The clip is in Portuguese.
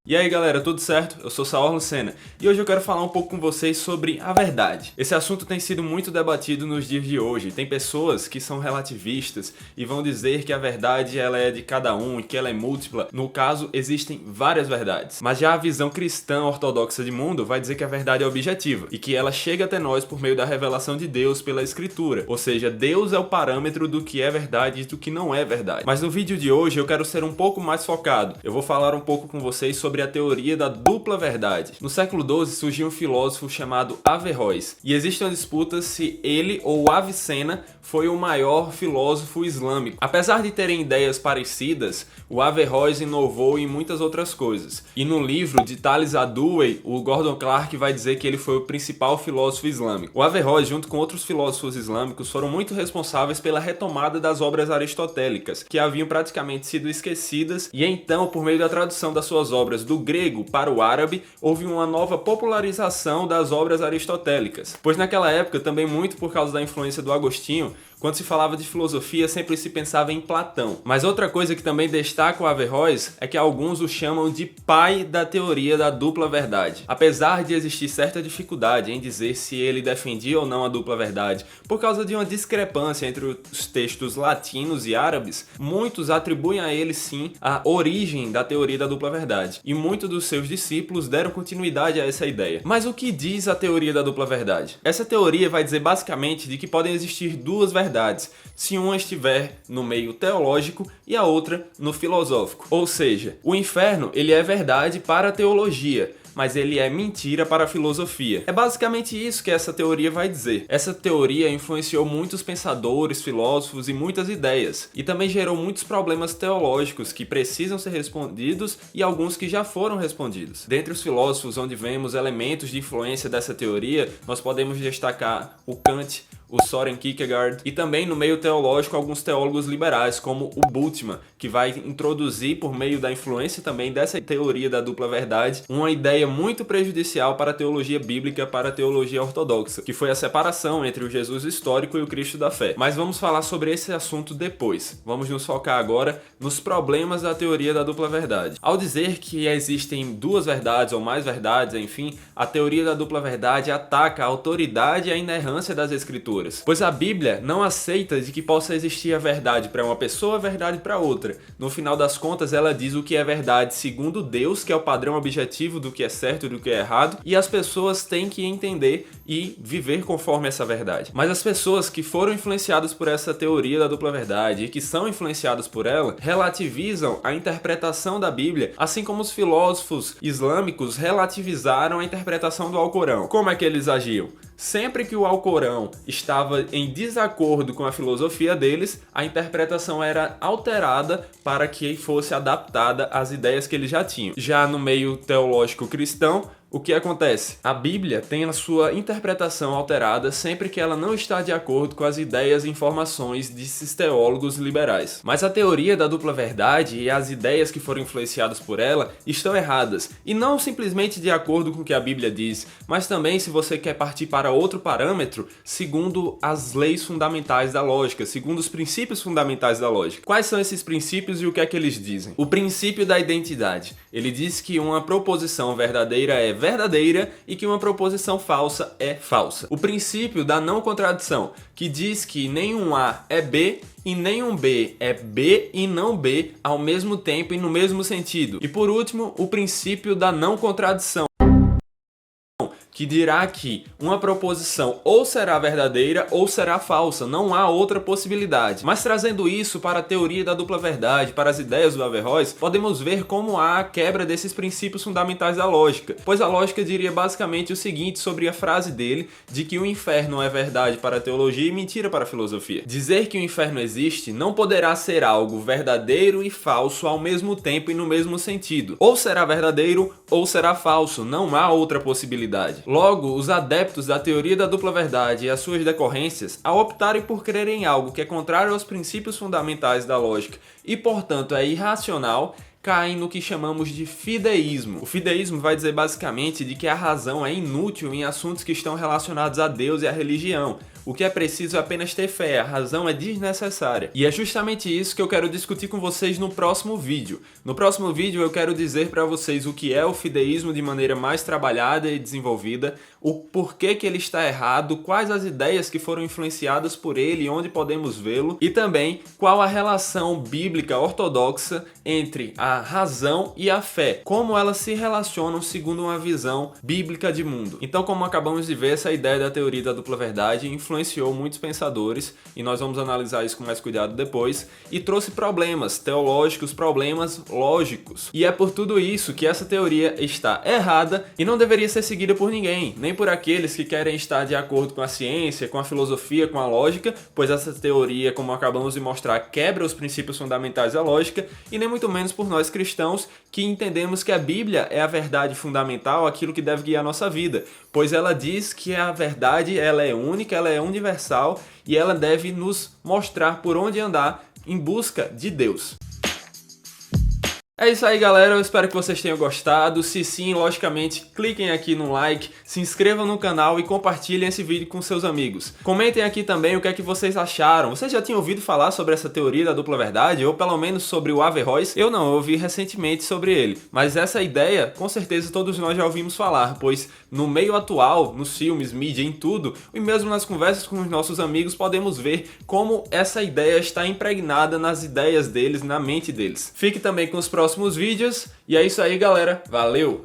E aí galera, tudo certo? Eu sou Saor Lucena e hoje eu quero falar um pouco com vocês sobre a verdade. Esse assunto tem sido muito debatido nos dias de hoje. Tem pessoas que são relativistas e vão dizer que a verdade ela é de cada um e que ela é múltipla. No caso, existem várias verdades. Mas já a visão cristã ortodoxa de mundo vai dizer que a verdade é objetiva e que ela chega até nós por meio da revelação de Deus pela Escritura. Ou seja, Deus é o parâmetro do que é verdade e do que não é verdade. Mas no vídeo de hoje eu quero ser um pouco mais focado. Eu vou falar um pouco com vocês sobre a teoria da dupla verdade. No século XII surgiu um filósofo chamado Averroes, e existe uma disputa se ele ou Avicena foi o maior filósofo islâmico. Apesar de terem ideias parecidas, o Averroes inovou em muitas outras coisas. E no livro de Tales Adouei, o Gordon Clark vai dizer que ele foi o principal filósofo islâmico. O Averroes, junto com outros filósofos islâmicos, foram muito responsáveis pela retomada das obras aristotélicas, que haviam praticamente sido esquecidas, e então, por meio da tradução das suas obras do grego para o árabe, houve uma nova popularização das obras aristotélicas. Pois naquela época, também muito por causa da influência do Agostinho, quando se falava de filosofia, sempre se pensava em Platão. Mas outra coisa que também destaca o Averroes é que alguns o chamam de pai da teoria da dupla verdade. Apesar de existir certa dificuldade em dizer se ele defendia ou não a dupla verdade, por causa de uma discrepância entre os textos latinos e árabes, muitos atribuem a ele sim a origem da teoria da dupla verdade. E muitos dos seus discípulos deram continuidade a essa ideia. Mas o que diz a teoria da dupla verdade? Essa teoria vai dizer basicamente de que podem existir duas verdades, se uma estiver no meio teológico e a outra no filosófico. Ou seja, o inferno ele é verdade para a teologia, mas ele é mentira para a filosofia. É basicamente isso que essa teoria vai dizer. Essa teoria influenciou muitos pensadores, filósofos e muitas ideias, e também gerou muitos problemas teológicos que precisam ser respondidos e alguns que já foram respondidos. Dentre os filósofos onde vemos elementos de influência dessa teoria, nós podemos destacar o Kant, o Søren Kierkegaard, e também no meio teológico alguns teólogos liberais, como o Bultmann, que vai introduzir por meio da influência também dessa teoria da dupla verdade, uma ideia muito prejudicial para a teologia bíblica, para a teologia ortodoxa, que foi a separação entre o Jesus histórico e o Cristo da fé. Mas vamos falar sobre esse assunto depois. Vamos nos focar agora nos problemas da teoria da dupla verdade. Ao dizer que existem duas verdades ou mais verdades, enfim, a teoria da dupla verdade ataca a autoridade e a inerrância das escrituras. Pois a Bíblia não aceita de que possa existir a verdade para uma pessoa, a verdade para outra. No final das contas, ela diz o que é verdade segundo Deus, que é o padrão objetivo do que é certo e do que é errado, e as pessoas têm que entender e viver conforme essa verdade. Mas as pessoas que foram influenciadas por essa teoria da dupla verdade e que são influenciadas por ela, relativizam a interpretação da Bíblia, assim como os filósofos islâmicos relativizaram a interpretação do Alcorão. Como é que eles agiam? Sempre que o Alcorão estava em desacordo com a filosofia deles, a interpretação era alterada para que fosse adaptada às ideias que eles já tinham. Já no meio teológico cristão, o que acontece? A Bíblia tem a sua interpretação alterada sempre que ela não está de acordo com as ideias e informações desses teólogos liberais. Mas a teoria da dupla verdade e as ideias que foram influenciadas por ela estão erradas, e não simplesmente de acordo com o que a Bíblia diz, mas também se você quer partir para outro parâmetro, segundo as leis fundamentais da lógica, segundo os princípios fundamentais da lógica. Quais são esses princípios e o que é que eles dizem? O princípio da identidade. Ele diz que uma proposição verdadeira é verdadeira e que uma proposição falsa é falsa. O princípio da não contradição, que diz que nenhum A é B e nenhum B é B e não B ao mesmo tempo e no mesmo sentido. E por último, o princípio da não contradição, que dirá que uma proposição ou será verdadeira ou será falsa, não há outra possibilidade. Mas trazendo isso para a teoria da dupla verdade, para as ideias do Averroes, podemos ver como há a quebra desses princípios fundamentais da lógica, pois a lógica diria basicamente o seguinte sobre a frase dele, de que o inferno é verdade para a teologia e mentira para a filosofia. Dizer que o inferno existe não poderá ser algo verdadeiro e falso ao mesmo tempo e no mesmo sentido. Ou será verdadeiro ou será falso, não há outra possibilidade. Logo, os adeptos da teoria da dupla verdade e as suas decorrências, ao optarem por crer em algo que é contrário aos princípios fundamentais da lógica e, portanto, é irracional, caem no que chamamos de fideísmo. O fideísmo vai dizer basicamente de que a razão é inútil em assuntos que estão relacionados a Deus e à religião. O que é preciso é apenas ter fé, a razão é desnecessária. E é justamente isso que eu quero discutir com vocês no próximo vídeo. No próximo vídeo eu quero dizer para vocês o que é o fideísmo de maneira mais trabalhada e desenvolvida, o porquê que ele está errado, quais as ideias que foram influenciadas por ele e onde podemos vê-lo, e também qual a relação bíblica ortodoxa entre a razão e a fé, como elas se relacionam segundo uma visão bíblica de mundo. Então, como acabamos de ver, essa ideia da teoria da dupla verdade influenciou muitos pensadores, e nós vamos analisar isso com mais cuidado depois, e trouxe problemas teológicos, problemas lógicos. E é por tudo isso que essa teoria está errada e não deveria ser seguida por ninguém, nem por aqueles que querem estar de acordo com a ciência, com a filosofia, com a lógica, pois essa teoria, como acabamos de mostrar, quebra os princípios fundamentais da lógica, e nem muito menos por nós cristãos que entendemos que a Bíblia é a verdade fundamental, aquilo que deve guiar a nossa vida, pois ela diz que a verdade ela é única, ela é universal e ela deve nos mostrar por onde andar em busca de Deus. É isso aí, galera, eu espero que vocês tenham gostado. Se sim, logicamente, cliquem aqui no like, se inscrevam no canal e compartilhem esse vídeo com seus amigos. Comentem aqui também o que é que vocês acharam. Vocês já tinham ouvido falar sobre essa teoria da dupla verdade? Ou pelo menos sobre o Averroes? Eu não, eu ouvi recentemente sobre ele. Mas essa ideia, com certeza todos nós já ouvimos falar, pois no meio atual, nos filmes, mídia, em tudo, e mesmo nas conversas com os nossos amigos, podemos ver como essa ideia está impregnada nas ideias deles, na mente deles. Fique também com os próximos vídeos, e é isso aí, galera. Valeu!